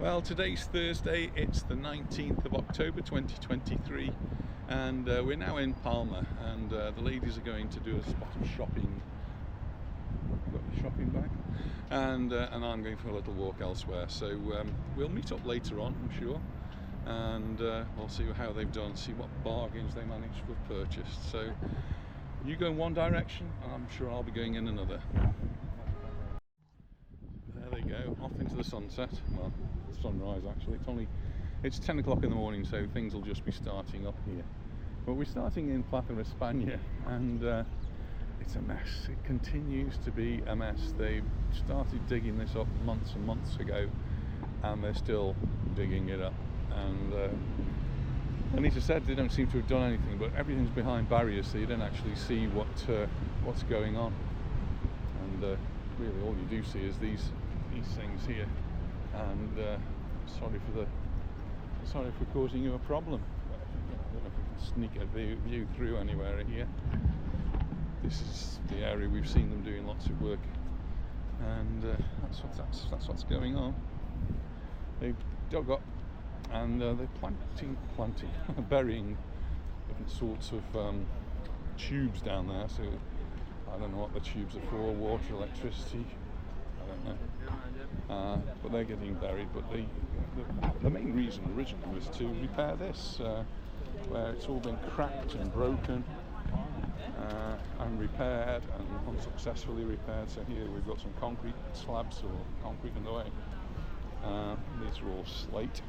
Well, today's Thursday, it's the 19th of October 2023, and we're now in Palma, and the ladies are going to do a spot of shopping. Got the shopping bag, and I'm going for a little walk elsewhere. So we'll meet up later on, I'm sure, and we'll see how they've done, see what bargains they managed to have purchased. So you go in one direction, and I'm sure I'll be going in another. There they go, off into the sunset. Well, sunrise actually. It's 10 o'clock in the morning, so things will just be starting up here. But we're starting in Plaza Mayor, and it's a mess. It continues to be a mess. They started digging this up months and months ago, and they're still digging it up. And Anita said they don't seem to have done anything, but everything's behind barriers, so you don't actually see what's going on. And really, all you do see is these things here. And sorry for causing you a problem. I don't know if we can sneak a view through anywhere here. This is the area we've seen them doing lots of work, and that's what's going on. They've dug up, and they're planting, burying different sorts of tubes down there. So I don't know what the tubes are for. Water, electricity, I don't know. But they're getting buried. But the main reason originally was to repair this, where it's all been cracked and broken and repaired, and unsuccessfully repaired. So here we've got some concrete slabs, or concrete in the way. These are all slate,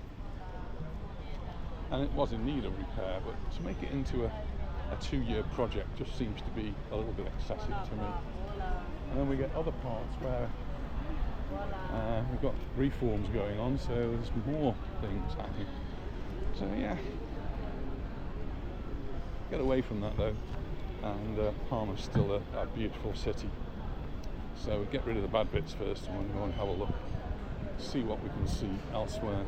and it was in need of repair, but to make it into a 2-year project just seems to be a little bit excessive to me. And then we get other parts where we've got reforms going on, so there's more things happening. So yeah, get away from that though, and Palma's still a beautiful city. So we get rid of the bad bits first, and we'll go and have a look, see what we can see elsewhere.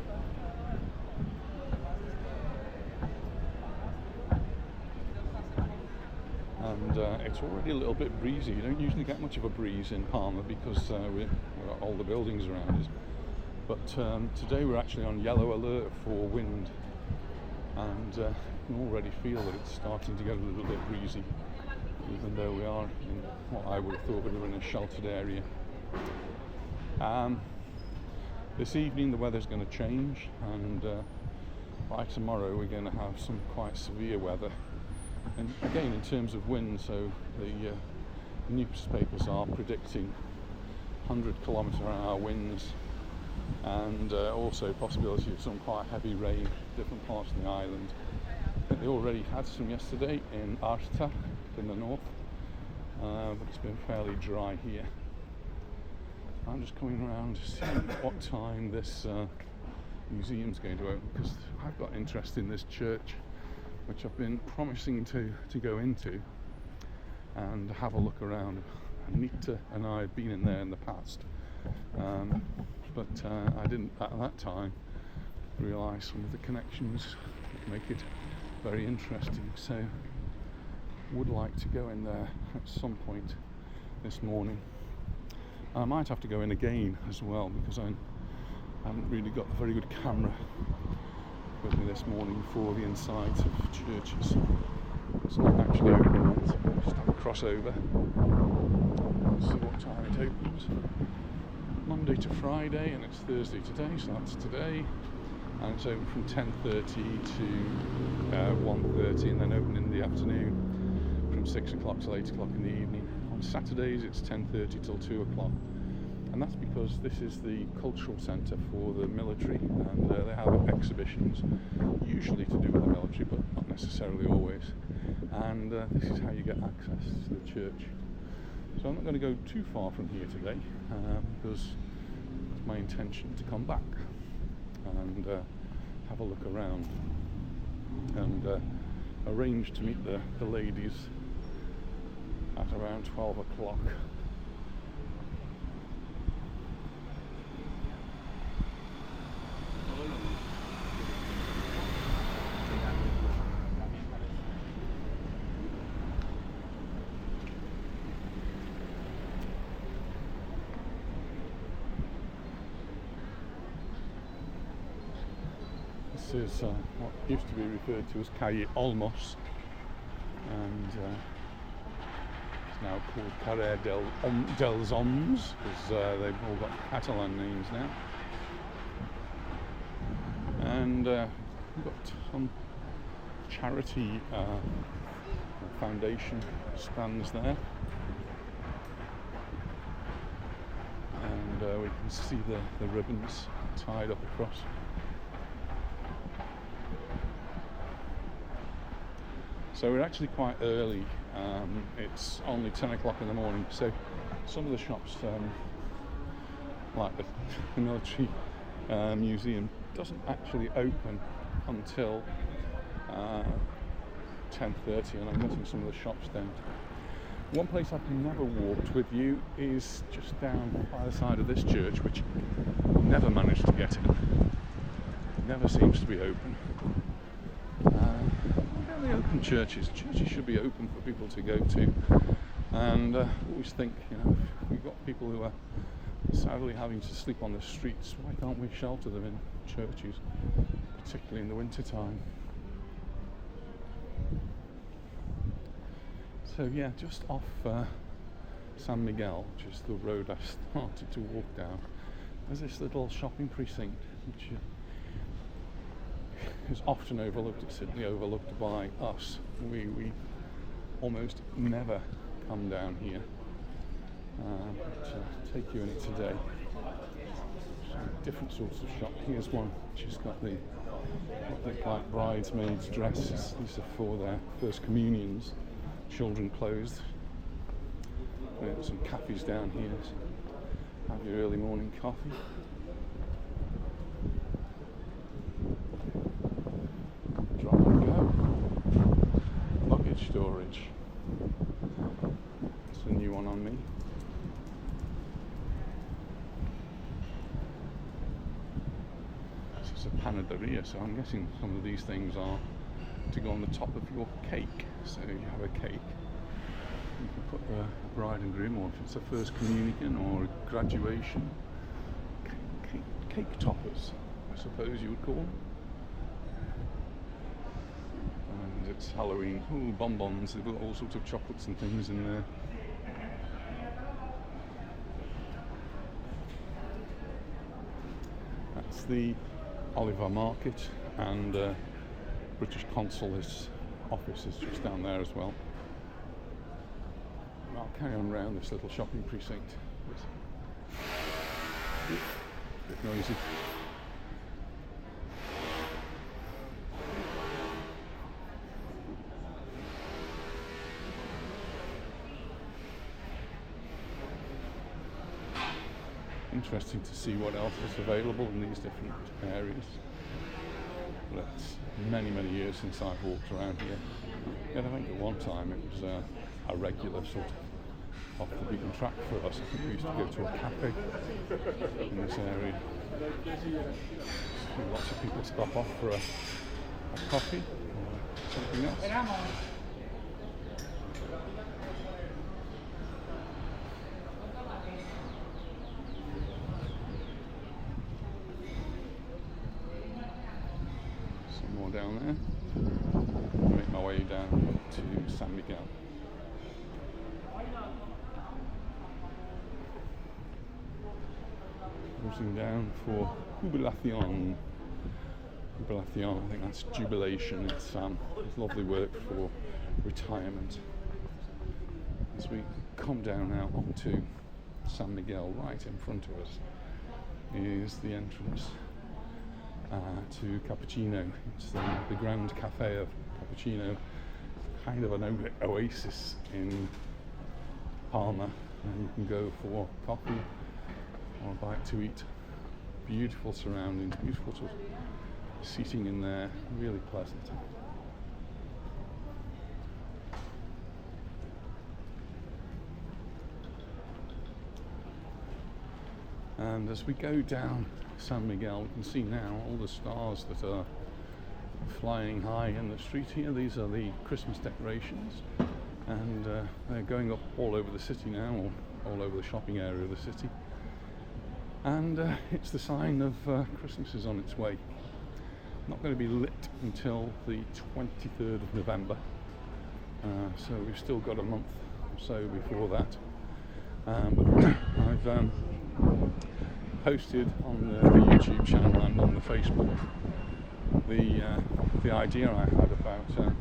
And it's already a little bit breezy. You don't usually get much of a breeze in Palma because we've got all the buildings around us. But today we're actually on yellow alert for wind, and you can already feel that it's starting to get a little bit breezy, even though we are in what I would have thought we were in a sheltered area. This evening the weather's going to change, and by tomorrow we're going to have some quite severe weather. And again, in terms of wind, so the newspapers are predicting 100-kilometre-an-hour winds, and also possibility of some quite heavy rain in different parts of the island. They already had some yesterday in Majorca in the north, but it's been fairly dry here. I'm just coming around to see what time this museum's going to open, because I've got interest in this church, which I've been promising to go into and have a look around. Anita and I have been in there in the past, but I didn't at that time realise some of the connections that make it very interesting. So would like to go in there at some point this morning. I might have to go in again as well, because I haven't really got a very good camera with me this morning for the insides of churches. It's not actually open yet. Just have a crossover. See what time it opens. Monday to Friday, and it's Thursday today, so that's today. And it's open from 10:30 to 1:30, and then open in the afternoon from 6 o'clock till 8 o'clock in the evening. On Saturdays it's 10:30 till 2 o'clock. And that's because this is the cultural centre for the military, and they have exhibitions, usually to do with the military, but not necessarily always. And this is how you get access to the church. So I'm not going to go too far from here today, because it's my intention to come back and have a look around, and arrange to meet the ladies at around 12 o'clock. This is what used to be referred to as Calle Olmos, and it's now called Carrer dels Oms, because they've all got Catalan names now. And we've got some charity foundation stands there, and we can see the ribbons tied up across. So we're actually quite early. It's only 10 o'clock in the morning, so some of the shops, like the military museum, doesn't actually open until 10:30, and I'm guessing some of the shops don't. One place I've never walked with you is just down by the side of this church, which I've never managed to get in. Never seems to be open. They open churches. Churches should be open for people to go to, and I always think, if we've got people who are sadly having to sleep on the streets, why can't we shelter them in churches, particularly in the winter time? So yeah, just off San Miguel, which is the road I started to walk down, there's this little shopping precinct which is often overlooked. It's certainly overlooked by us. We almost never come down here. But take you in it today. So different sorts of shops. Here's one which has got what look like bridesmaids' dresses. These are for their first communions. Children clothes. We've got some cafes down here. So have your early morning coffee. Drop and go. Luggage storage. It's a new one on me. This is a panaderia, so I'm guessing some of these things are to go on the top of your cake. So you have a cake, you can put a bride and groom, or if it's a first communion or a graduation, cake toppers, I suppose you would call them. And it's Halloween. Ooh, bonbons, they've got all sorts of chocolates and things in there. That's the Oliver Market, and British Consul's office is just down there as well. And I'll carry on around this little shopping precinct. A bit noisy. Interesting to see what else is available in these different areas. But it's many years since I've walked around here. Yet I think at one time it was a regular sort of off the beaten track for us. I think we used to go to a cafe in this area. So lots of people stop off for a coffee or something else. Down there, make my way down to San Miguel. Cruising down for Jubilación. I think that's jubilation. It's lovely work for retirement. As we come down now onto San Miguel, right in front of us is the entrance to Cappuccino. It's the Grand Cafe of Cappuccino, kind of an oasis in Palma, and you can go for coffee or a bite to eat. Beautiful surroundings, beautiful sort of seating in there, really pleasant. And as we go down San Miguel, we can see now all the stars that are flying high in the street here. These are the Christmas decorations, and they're going up all over the city now, or all over the shopping area of the city. And it's the sign of Christmas is on its way. not going to be lit until the 23rd of November, so we've still got a month or so before that. But I've posted on the YouTube channel and on the Facebook the idea I had about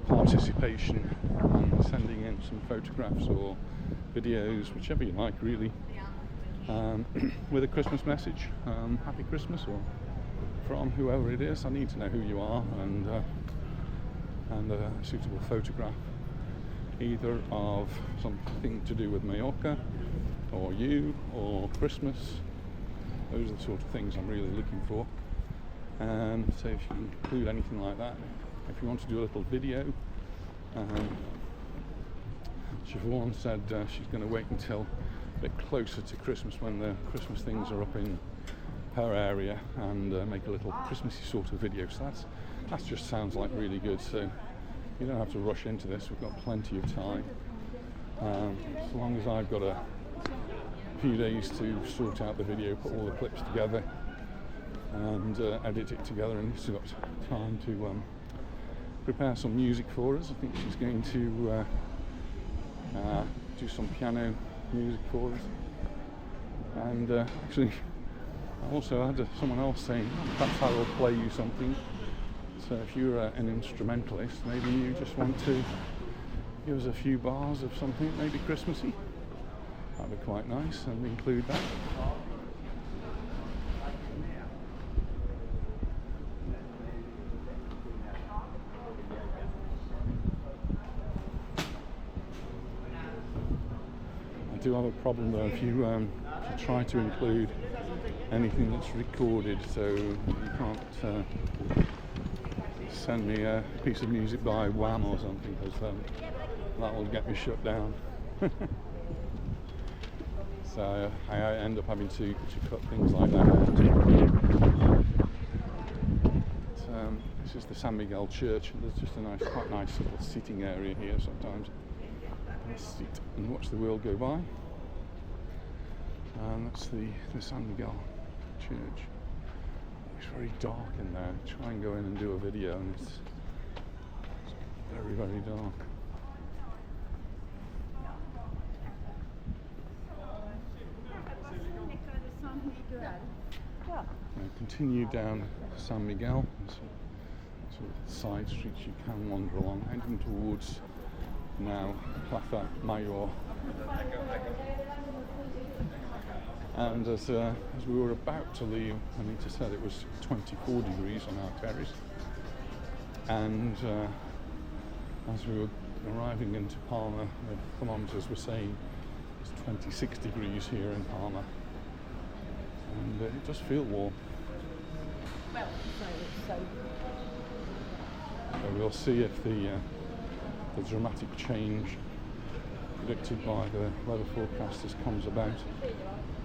participation and sending in some photographs or videos, whichever you like really, with a Christmas message, Happy Christmas, or from whoever it is. I need to know who you are, and a suitable photograph, either of something to do with Mallorca, or you, or Christmas. Those are the sort of things I'm really looking for. So if you include anything like that, if you want to do a little video, Siobhan said she's going to wait until a bit closer to Christmas, when the Christmas things are up in her area, and make a little Christmassy sort of video. So that just sounds like really good. So you don't have to rush into this. We've got plenty of time. As long as I've got a few days to sort out the video, put all the clips together, and edit it together, and she's got time to prepare some music for us. I think she's going to do some piano music for us. And actually, I also had someone else saying, perhaps I will play you something. So if you're an instrumentalist, maybe you just want to give us a few bars of something, maybe Christmassy. That'd be quite nice, and include that. I do have a problem though if you try to include anything that's recorded, so you can't send me a piece of music by Wham or something, because that will get me shut down. So I end up having to cut things like that out. This is the San Miguel Church, and there's just a quite nice little seating area here sometimes. Let's sit and watch the world go by. And that's the San Miguel Church. It's very dark in there. Try and go in and do a video, and it's very, very dark. Continue down San Miguel, sort of side streets you can wander along, heading towards now Plaza Mayor. And as we were about to leave, Anita said it was 24 degrees on our terrace, and as we were arriving into Palma, the thermometers were saying it's 26 degrees here in Palma, and it does feel warm. So we'll see if the dramatic change predicted by the weather forecasters comes about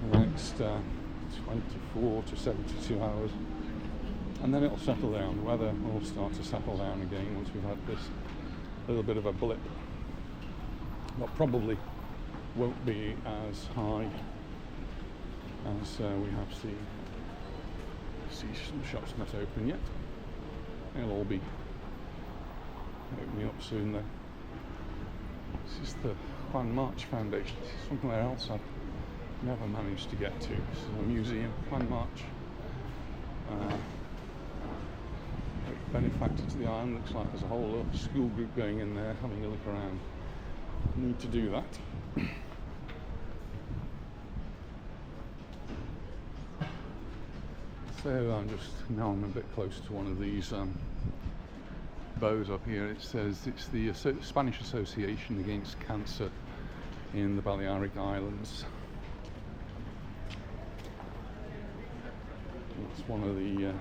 in the next 24 to 72 hours, and then it'll settle down. The weather will start to settle down again once we've had this little bit of a blip. But probably won't be as high as we have seen. See some shops not open yet. They'll all be opening up soon though. This is the Juan March Foundation. This is somewhere else I've never managed to get to. This is a museum, Juan March. Benefactor to the island. Looks like there's a whole school group going in there having a look around. Need to do that. So I'm a bit close to one of these bows up here. It says it's the Spanish Association Against Cancer in the Balearic Islands. It's one of the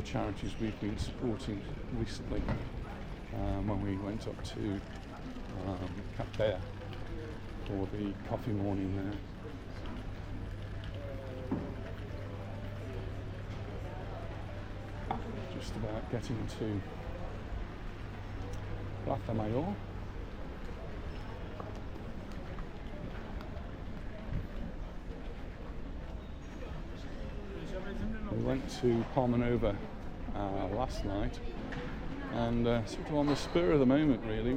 charities we've been supporting recently when we went up to Cap Bear for the coffee morning there. Just about getting to Plaza Mayor. went to Palma last night, and sort of on the spur of the moment, really,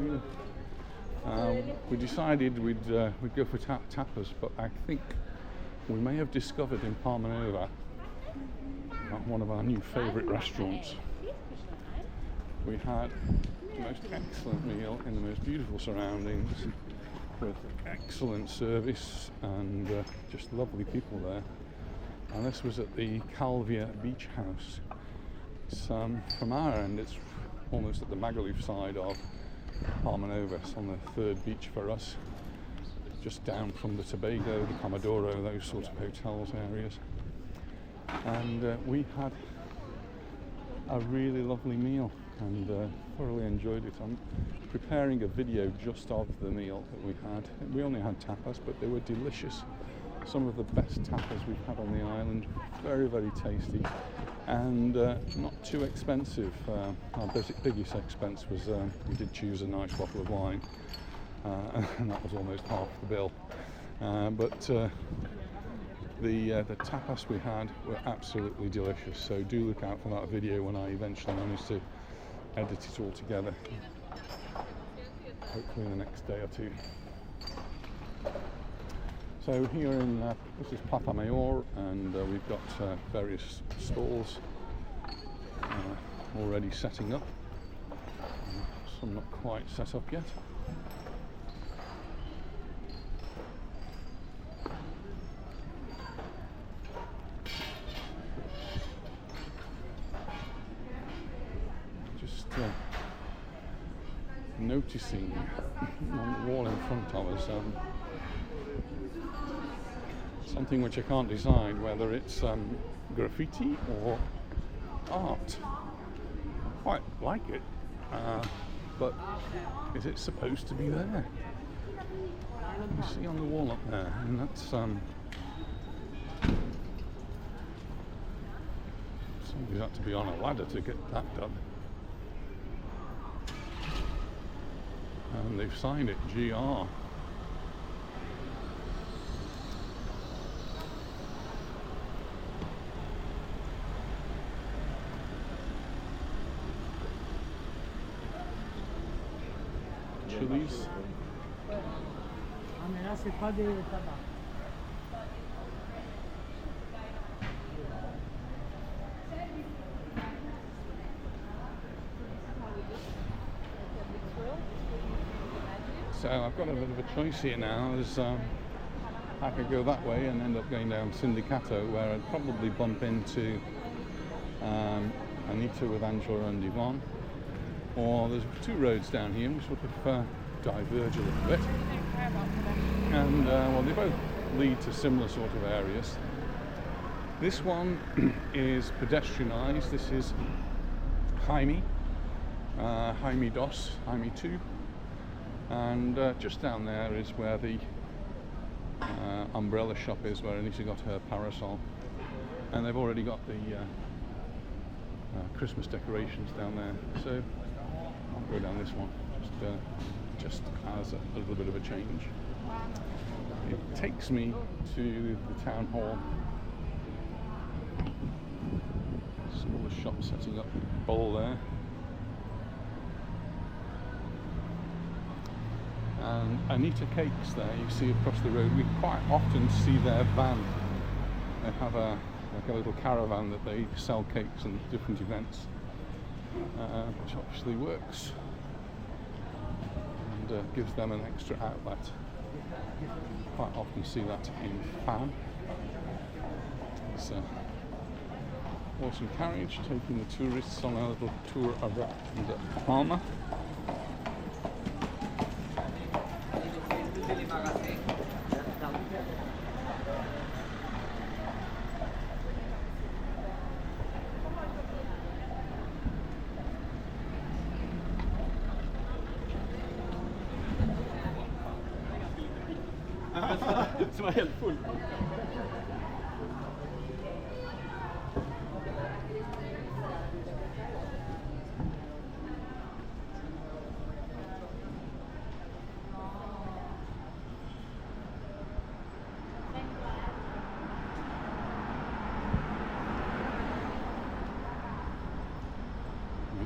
we decided we'd go for tapas, but I think we may have discovered in Palma one of our new favourite restaurants. We had the most excellent meal in the most beautiful surroundings, with excellent service and just lovely people there. And this was at the Calvia Beach House. It's, from our end, it's almost at the Magaluf side of Palma. It's on the third beach for us, just down from the Tobago, the Comodoro, those sorts of hotels areas. And we had a really lovely meal and thoroughly enjoyed it. I'm preparing a video just of the meal that we had. We only had tapas, but they were delicious. Some of the best tapas we've had on the island. Very, very tasty, and not too expensive. Our biggest expense was we did choose a nice bottle of wine, and that was almost half the bill. But the tapas we had were absolutely delicious. So do look out for that video when I eventually manage to edit it all together. Hopefully in the next day or two. So here in this is Plaza Mayor, and we've got various stalls already setting up. Some not quite set up yet. Just noticing on the wall in front of us something which I can't decide whether it's graffiti or art. I quite like it, but is it supposed to be there? You see on the wall up there, and that's somebody's had to be on a ladder to get that done. And they've signed it GR. Chilies. So I've got a bit of a choice here now. There's, I could go that way and end up going down Sindicato, where I'd probably bump into Anita with Angela and Yvonne. Or there's two roads down here which sort of diverge a little bit. And well, they both lead to similar sort of areas. This one is pedestrianised. This is Jaime 2. And just down there is where the umbrella shop is, where Anita got her parasol. And they've already got the Christmas decorations down there. So I'll go down this one, just as a little bit of a change. It takes me to the town hall. All the shops setting up bowl there. And Anita Cakes there, you see across the road. We quite often see their van. They have like a little caravan that they sell cakes and different events, which obviously works and gives them an extra outlet. Quite often see that in Fan. It's an awesome carriage taking the tourists on a little tour around Palma. Det var helt fullt.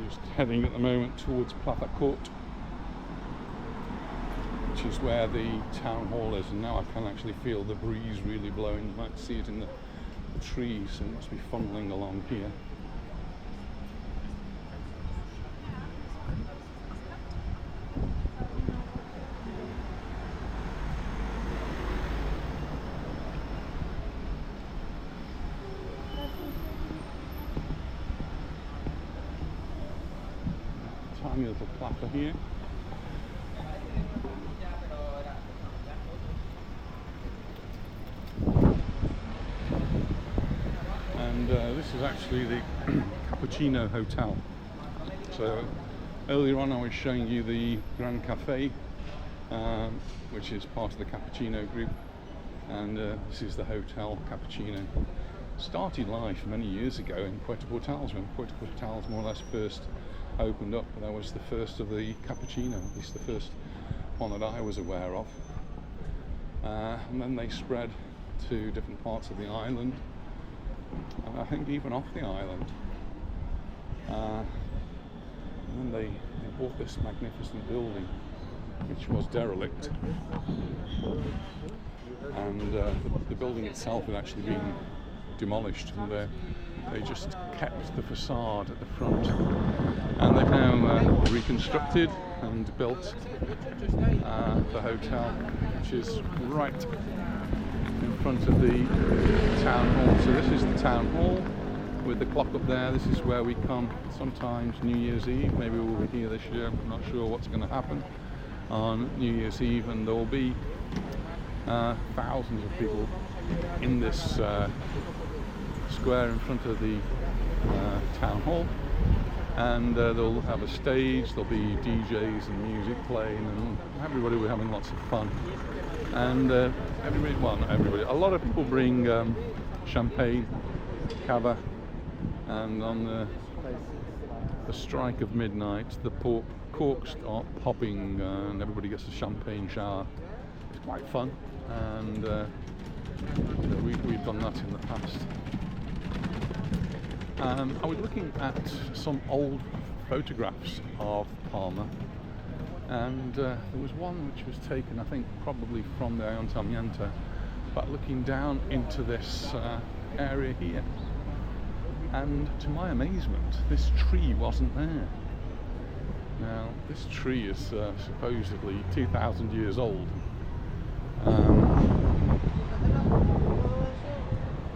Just heading at the moment towards Plaza Court, which is where the town hall is, and now I can actually feel the breeze really blowing. You might see it in the trees, so it must be funneling along here. Tiny little plaza here. And this is actually the Cappuccino Hotel. So earlier on I was showing you the Grand Cafe, which is part of the Cappuccino group, and this is the Hotel Cappuccino. Started life many years ago in Puerto Portales, when Puerto Portales more or less first opened up, and that was the first of the cappuccino, at least the first one that I was aware of. And then they spread to different parts of the island, and I think even off the island. And then they bought this magnificent building, which was derelict, and the building itself had actually been demolished, and they just kept the facade at the front, and they've now reconstructed and built the hotel, which is right in front of the town hall. So this is the town hall with the clock up there. This is where we come sometimes New Year's Eve. Maybe we'll be here this year, I'm not sure what's going to happen on New Year's Eve, and there will be thousands of people in this square in front of the town hall, and they'll have a stage, there'll be DJs and music playing, and everybody will be having lots of fun. And everybody, well, not everybody, a lot of people bring champagne, cava, and on the strike of midnight the corks start popping, and everybody gets a champagne shower. It's quite fun, and we've done that in the past. I was looking at some old photographs of Palma, and there was one which was taken, I think, probably from the Ayuntamiento, but looking down into this area here. And to my amazement, this tree wasn't there. Now, this tree is supposedly 2,000 years old,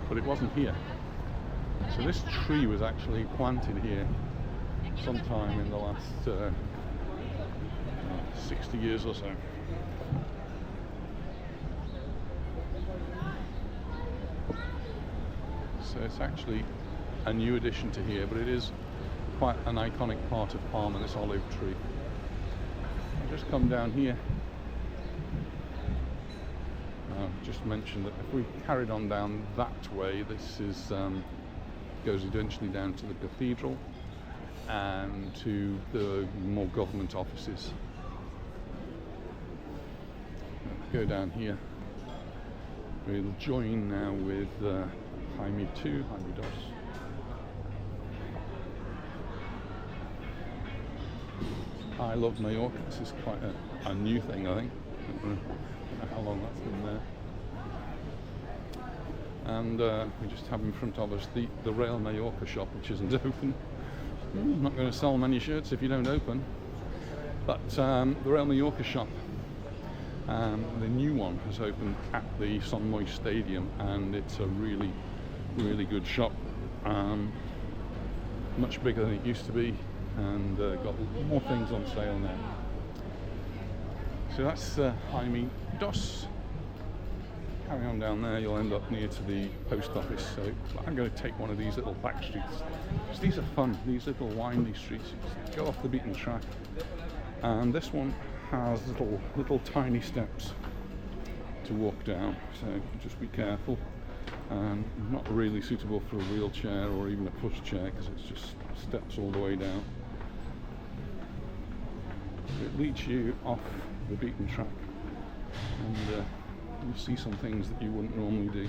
but it wasn't here. So this tree was actually planted here sometime in the last 60 years or so. So it's actually a new addition to here, but it is quite an iconic part of Palma, this olive tree. I'll just come down here. Just mention that if we carried on down that way, this is goes eventually down to the cathedral and to the more government offices. Go down here. We'll join now with Jaime 2, Jaime Dos. I love Mallorca. This is quite a new thing, I think. I don't know how long that's been there. And we just have in front of us the Real Mallorca shop, which isn't open. I'm not going to sell many shirts if you don't open. But the Real Mallorca shop, the new one, has opened at the Son Moix Stadium, and it's a really, really good shop. Much bigger than it used to be, and got more things on sale now. So that's Jaime Dos. Carry on down there, you'll end up near to the post office. So I'm going to take one of these little back streets. So these are fun, these little windy streets. You just go off the beaten track, and this one has little tiny steps to walk down. So just be careful. Not really suitable for a wheelchair or even a push chair, because it's just steps all the way down. It leads you off the beaten track, and you'll see some things that you wouldn't normally do.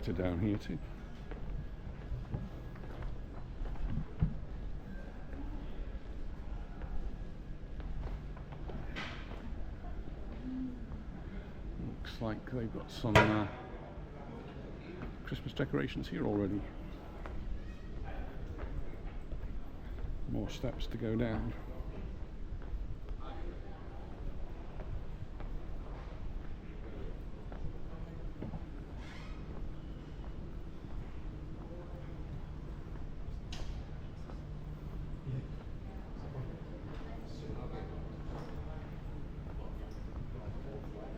better down here too. Looks like they've got some Christmas decorations here already. More steps to go down.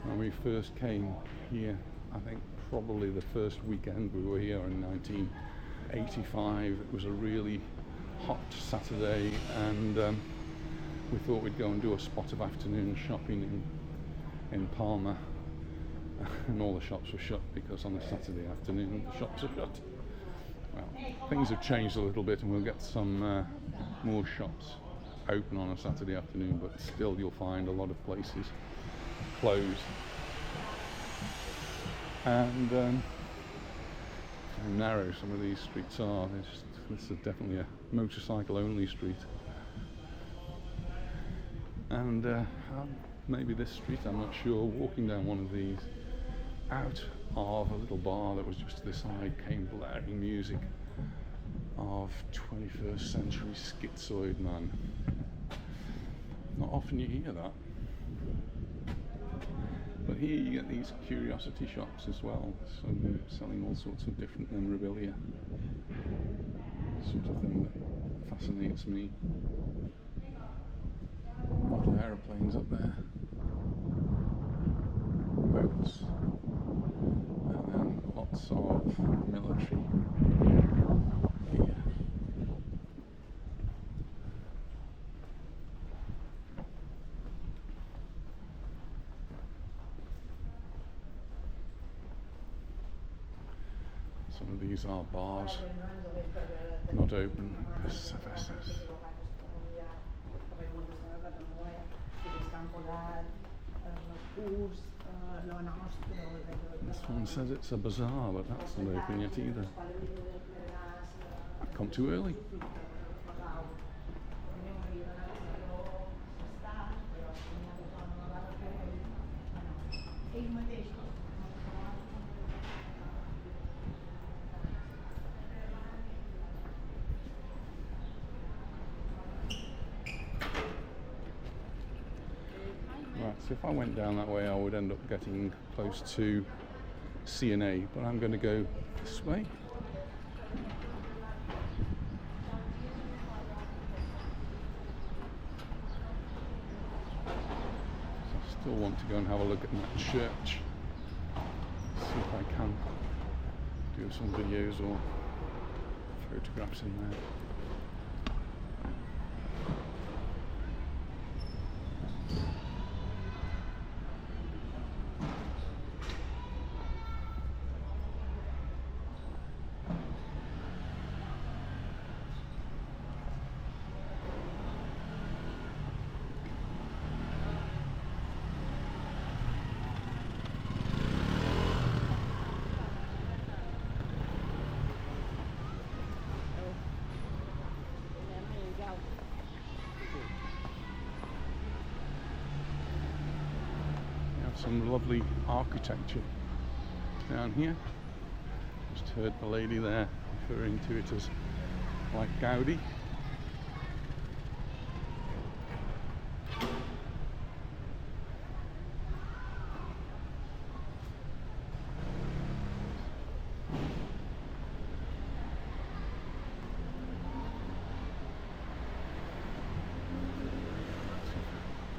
When we first came here, I think probably the first weekend we were here in 1985, it was a really hot Saturday, and we thought we'd go and do a spot of afternoon shopping in Palma, and all the shops were shut because on a Saturday afternoon the shops are shut. Well, things have changed a little bit, and we'll get some more shops open on a Saturday afternoon, but still you'll find a lot of places closed. And how narrow some of these streets are. This is definitely a motorcycle only street. And maybe this street, I'm not sure, walking down one of these, out of a little bar that was just to the side came blaring music of 21st century schizoid man. Not often you hear that. But here you get these curiosity shops as well, some selling all sorts of different memorabilia. Sort of thing that fascinates me. Model aeroplanes up there, boats, and then lots of military here. Some of these are bars, not open. This one says it's a bazaar, but that's not open yet either. I've come too early. So if I went down that way, I would end up getting close to C&A, but I'm going to go this way. So I still want to go and have a look at that church. See if I can do some videos or photographs in there. Some lovely architecture down here. Just heard the lady there referring to it as like Gaudi.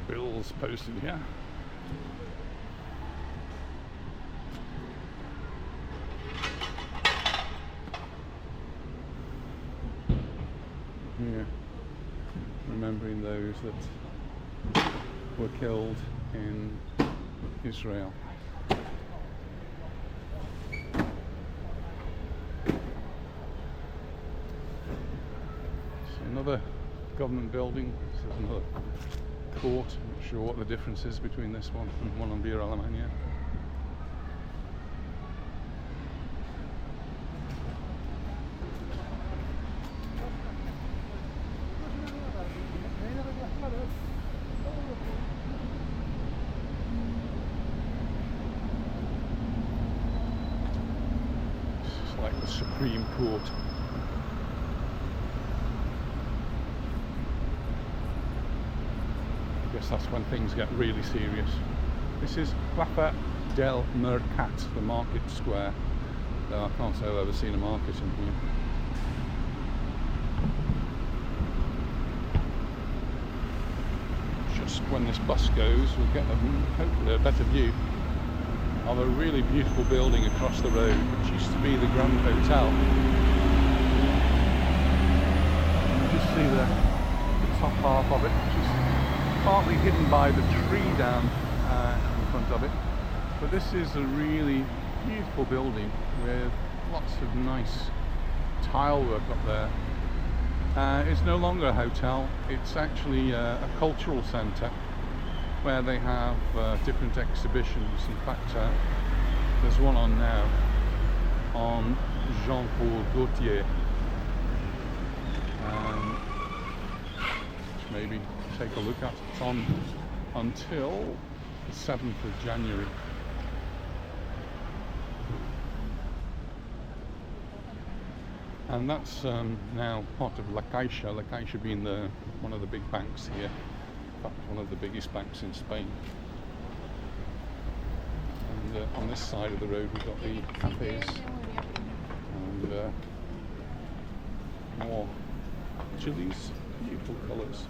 Bills posted here. Here, remembering those that were killed in Israel. So another government building. This is another court. I'm not sure what the difference is between this one and one on Via Alemania. Supreme Court. I guess that's when things get really serious. This is Plaza del Mercat, the market square. Though I can't say I've ever seen a market in here. Just when this bus goes, we'll get hopefully a better view of a really beautiful building across the road, which used to be the Grand Hotel. You just see the top half of it, which is partly hidden by the tree down in front of it. But this is a really beautiful building with lots of nice tile work up there. It's no longer a hotel, it's actually a cultural centre where they have different exhibitions. In fact, there's one on now on Jean-Paul Gaultier, which maybe take a look at. It's on until the 7th of January. And that's now part of La Caixa, La Caixa being one of the big banks here, in fact one of the biggest banks in Spain. And on this side of the road we've got the cafes and more chilies, beautiful colours.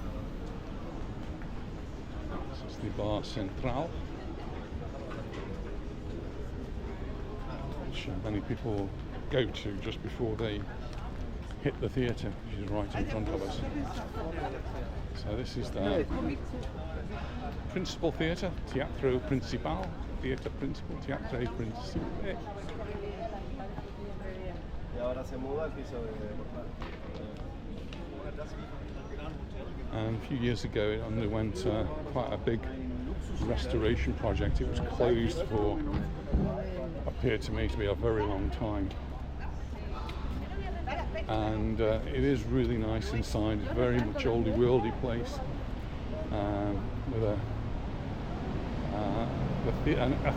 This is the Bar Central, which many people go to just before they hit the theatre, which is right in front of us. So this is the principal theatre, Teatro Principal, Theatre Principal, Teatro Principal. And a few years ago it underwent quite a big restoration project. It was closed for, appeared to me to be a very long time. And it is really nice inside. It's very much oldie worldy place with a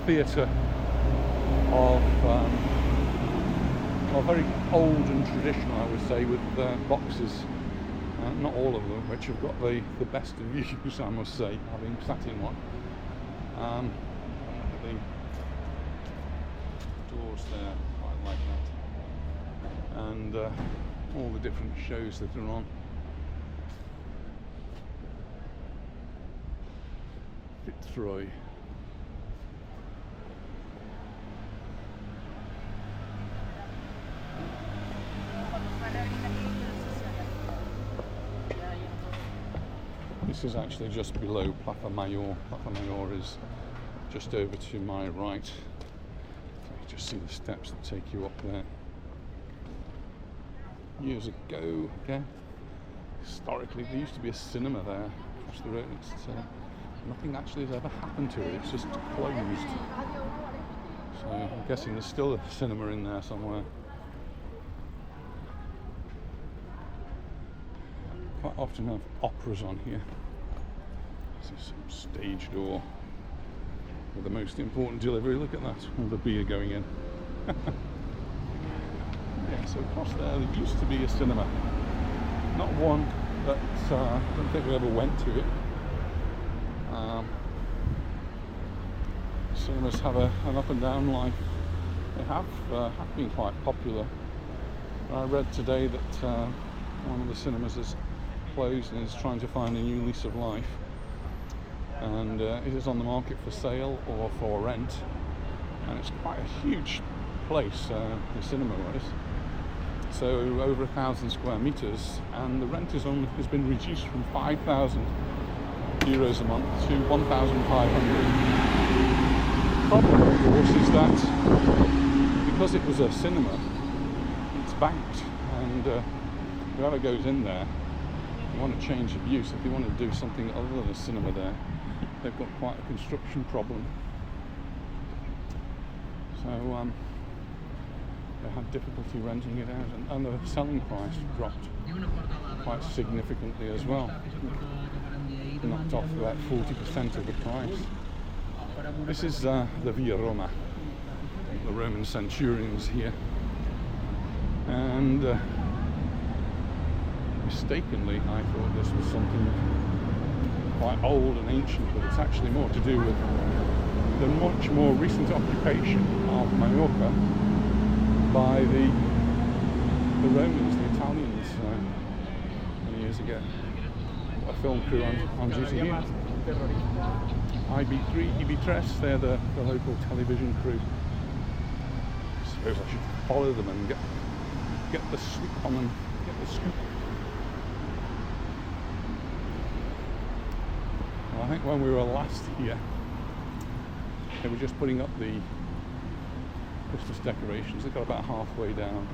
theatre of very old and traditional, I would say, with boxes, not all of them, which have got the best of views, I must say, having sat in one. The doors there, quite like that. And all the different shows that are on. Fitzroy. This is actually just below Plaza Mayor. Plaza Mayor is just over to my right. You just see the steps that take you up there. Years ago, okay, historically there used to be a cinema there across the road. Nothing actually has ever happened to it, it's just closed. So I'm guessing there's still a cinema in there somewhere. Quite often have operas on here. This is some stage door with the most important delivery. Look at that, all the beer going in. Yeah, so across there used to be a cinema. Not one, but I don't think we ever went to it. Cinemas have an up and down life. They have been quite popular. I read today that one of the cinemas is closed and is trying to find a new lease of life. And it is on the market for sale or for rent. And it's quite a huge place, the cinema was. So over 1,000 square meters, and the rent has been reduced from €5,000 a month to 1,500. The problem, of course, is that because it was a cinema, it's banked, and whoever goes in there, they want to change of use. If they want to do something other than a cinema there, they've got quite a construction problem. So they had difficulty renting it out, and the selling price dropped quite significantly as well. Knocked off about 40% of the price. This is the Via Roma, the Roman centurions here. and mistakenly I thought this was something quite old and ancient, but it's actually more to do with the much more recent occupation of Mallorca by the Romans, the Italians, many years ago. A film crew on duty here. IB3, they're the local television crew. I suppose I should follow them and get the scoop on them, get the scoop. Well, I think when we were last here, they were just putting up the Christmas decorations. They got about halfway down.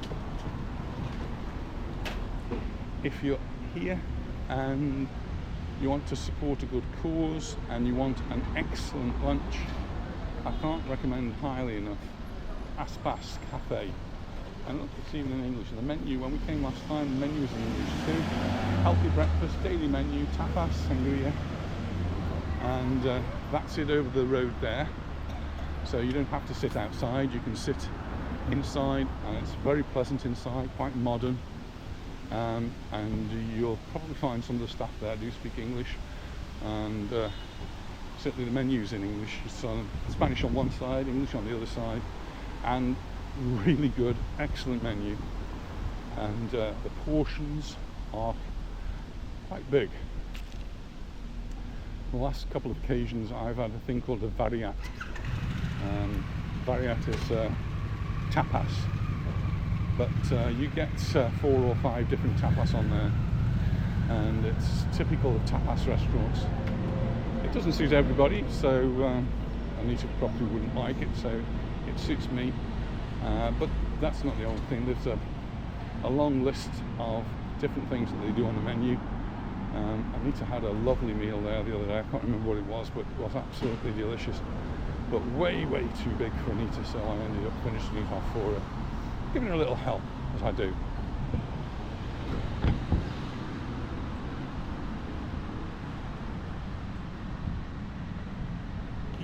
If you're here and you want to support a good cause and you want an excellent lunch, I can't recommend highly enough Aspas Cafe. And look, it's even in English. And the menu, when we came last time, the menu was in English too. Healthy breakfast, daily menu, tapas, sangria. And that's it over the road there. So you don't have to sit outside, you can sit inside, and it's very pleasant inside, quite modern. And you'll probably find some of the staff there do speak English, and certainly the menu's in English. It's on Spanish on one side, English on the other side, and really good, excellent menu. And the portions are quite big. The last couple of occasions I've had a thing called a variat. Variat is tapas. But you get 4 or 5 different tapas on there, and it's typical of tapas restaurants. It doesn't suit everybody, so Anita probably wouldn't like it, so it suits me. But that's not the only thing. There's a long list of different things that they do on the menu. Anita had a lovely meal there the other day. I can't remember what it was, but it was absolutely delicious. But way too big for Anita, so I ended up finishing it off for her. Giving her a little help, as I do.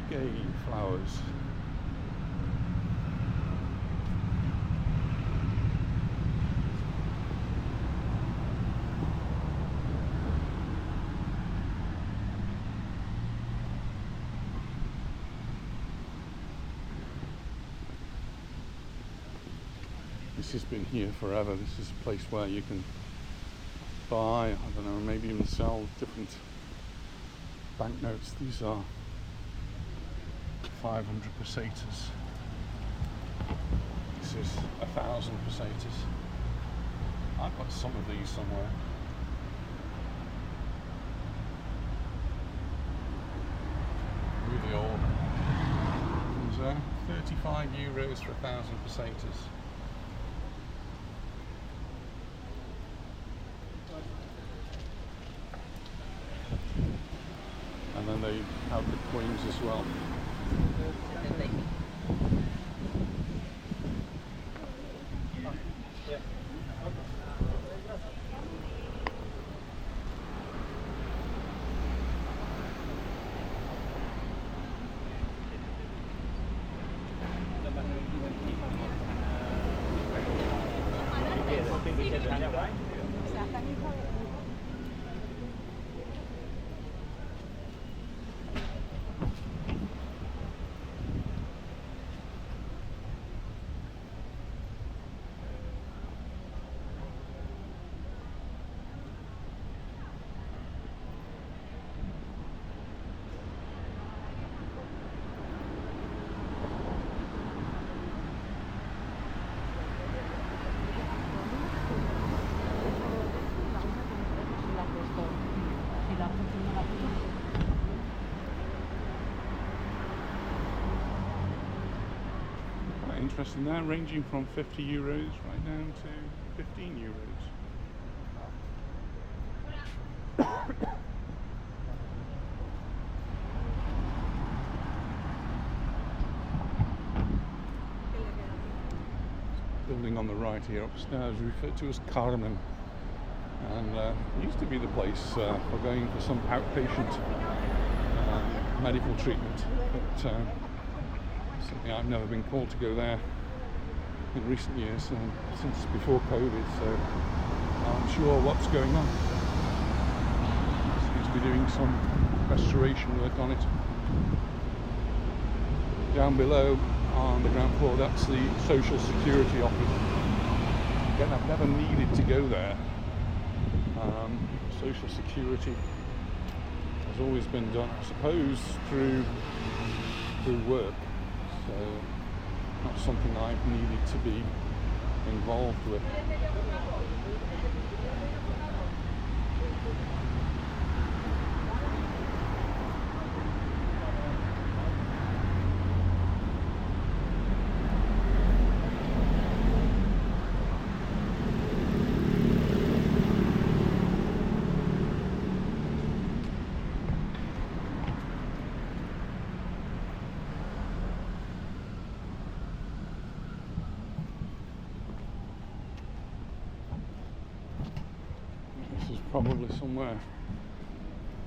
Kike flowers. This has been here forever. This is a place where you can buy, I don't know, maybe even sell different banknotes. These are 500 pesetas. This is 1,000 pesetas. I've got some of these somewhere. Really old. There's 35 euros for 1,000 pesetas. And then they have the coins as well. Interesting there, ranging from 50 euros right down to 15 euros. Building on the right here upstairs referred to as Carmen, and it used to be the place for going for some outpatient medical treatment, but certainly I've never been called to go there. in recent years, since before COVID, so I'm sure what's going on. Seems to be doing some restoration work on it. Down below on the ground floor, that's the Social Security office. Again, I've never needed to go there. Social Security has always been done, I suppose, through work, so not something I've needed to be involved with. Probably somewhere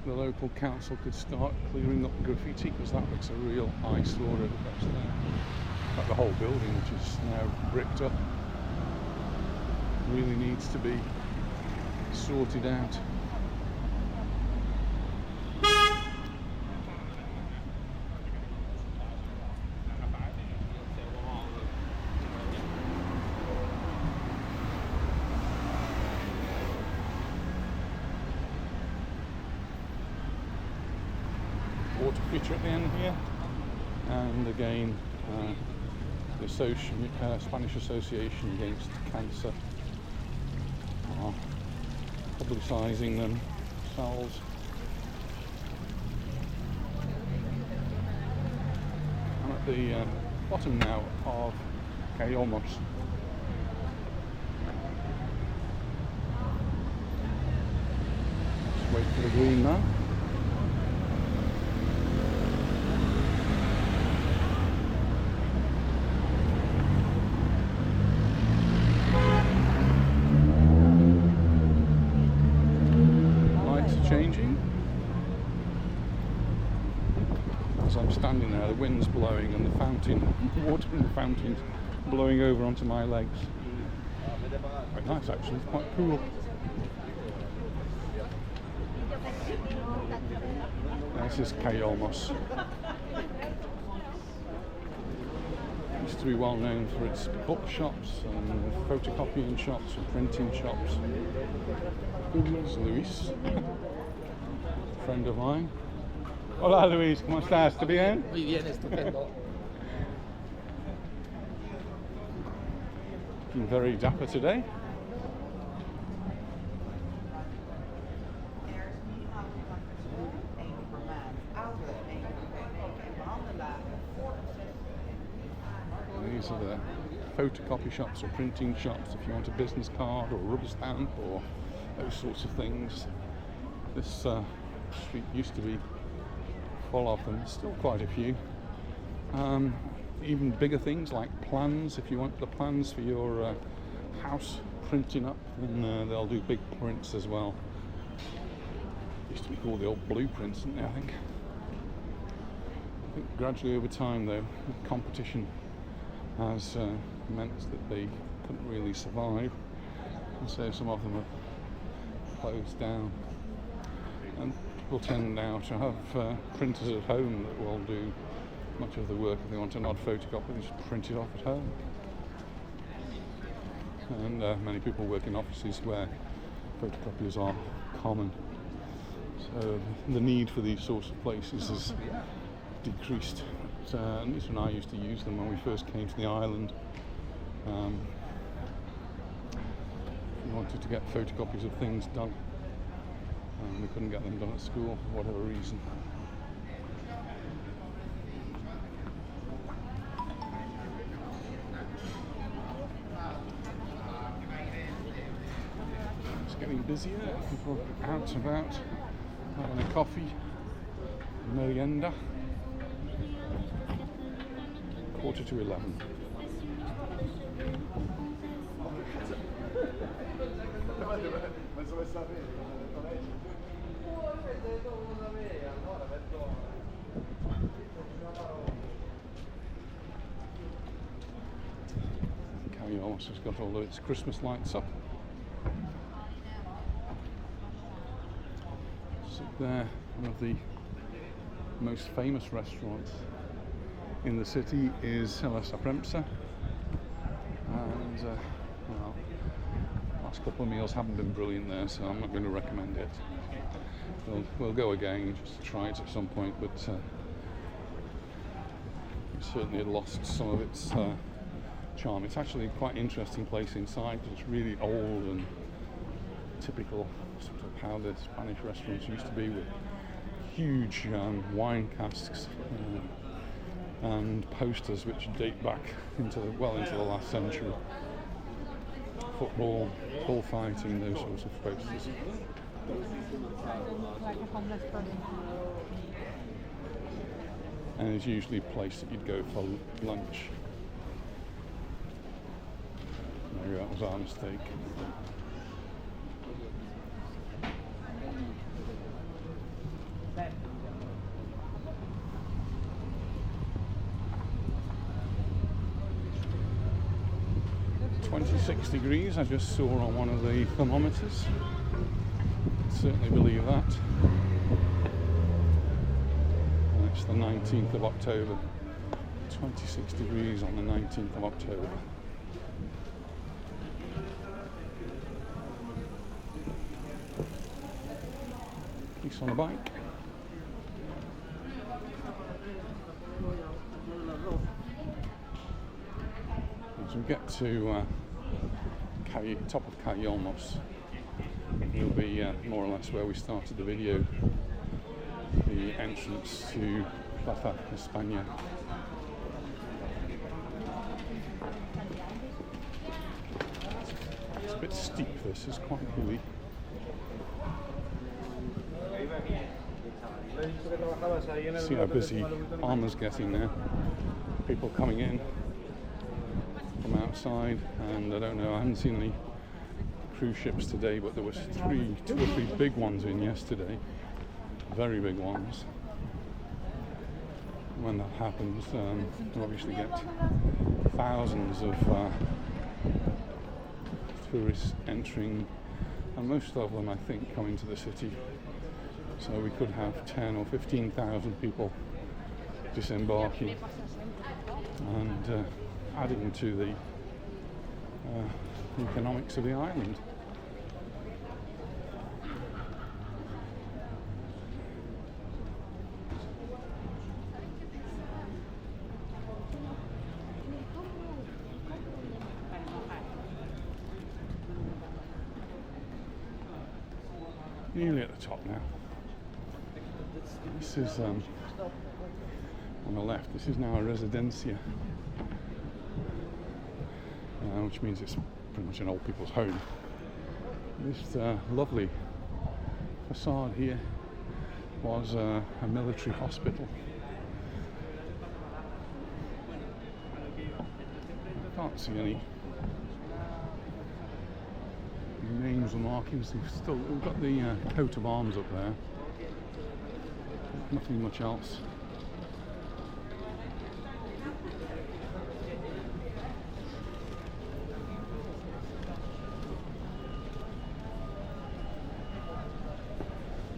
the local council could start clearing up graffiti, because that looks a real eyesore over there. Like the whole building, which is now bricked up, really needs to be sorted out. Water feature at the end here, and again the Spanish Association Against Cancer are publicising themselves. I'm at the bottom now of Cayolmos. Let's wait for the green now. Changing. As I'm standing there, the wind's blowing and the water in the fountain's blowing over onto my legs. Quite nice actually, it's quite cool. This is Cayolmos. Used to be well known for its bookshops and photocopying shops and printing shops. There's Luis, friend of mine. Hola Luis, ¿cómo estás? ¿Todo bien? Muy bien, estupendo. Looking very dapper today. These are the photocopy shops or printing shops if you want a business card or a rubber stamp or those sorts of things. This street used to be full of them, still quite a few. Even bigger things like plans. If you want the plans for your house printing up, then they'll do big prints as well. Used to be called the old blueprints, didn't they, I think gradually over time though, the competition has meant that they couldn't really survive, and so some of them have closed down, and people tend now to have printers at home that will do much of the work. If they want an odd photocopy, they just print it off at home. And many people work in offices where photocopiers are common, so the need for these sorts of places has decreased. At least when I used to use them when we first came to the island. If we wanted to get photocopies of things done, we couldn't get them done at school for whatever reason. It's getting busier, people out and about having a coffee, merienda. 11:15. house has got all of its Christmas lights up. So there, one of the most famous restaurants in the city is La Sapremsa, and well, last couple of meals haven't been brilliant there, so I'm not going to recommend it. We'll go again just to try it at some point, but it certainly had lost some of its charm. It's actually quite an interesting place inside. It's really old and typical sort of how the Spanish restaurants used to be, with huge wine casks and posters which date back into the last century. Football, bullfighting, those sorts of posters. And it's usually a place that you'd go for lunch. Maybe that was our mistake. It's 26 degrees, I just saw on one of the thermometers. Certainly believe that. And it's the 19th of October. 26 degrees on the 19th of October. Police on a bike. As we get to top of Calle Olmos, it'll be more or less where we started the video, the entrance to Plaza España. It's a bit steep, this is quite hilly. See how busy Palma's getting now. People coming in from outside, and I don't know, I haven't seen any cruise ships today, but there was two or three big ones in yesterday, very big ones. When that happens, you obviously get thousands of tourists entering, and most of them, I think, coming to the city. So we could have 10 or 15,000 people disembarking and adding to the economics of the island. Nearly at the top now. This is on the left. This is now a residencia, which means it's pretty much an old people's home. This lovely facade here was a military hospital. I can't see any names or markings. We've got the coat of arms up there. Nothing much else.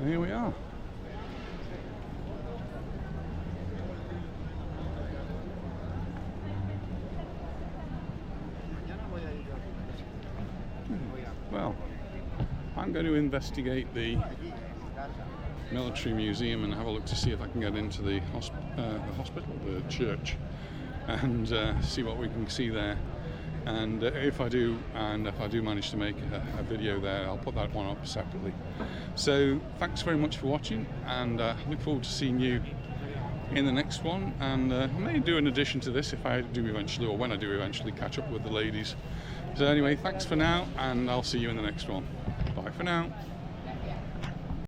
And here we are. Well, I'm going to investigate the military museum and have a look to see if I can get into the hospital, the church, and see what we can see there. And if I do manage to make a video there, I'll put that one up separately. So thanks very much for watching, and look forward to seeing you in the next one. And I may do an addition to this if I do eventually, or when I do eventually, catch up with the ladies. So anyway, thanks for now, and I'll see you in the next one. Bye for now.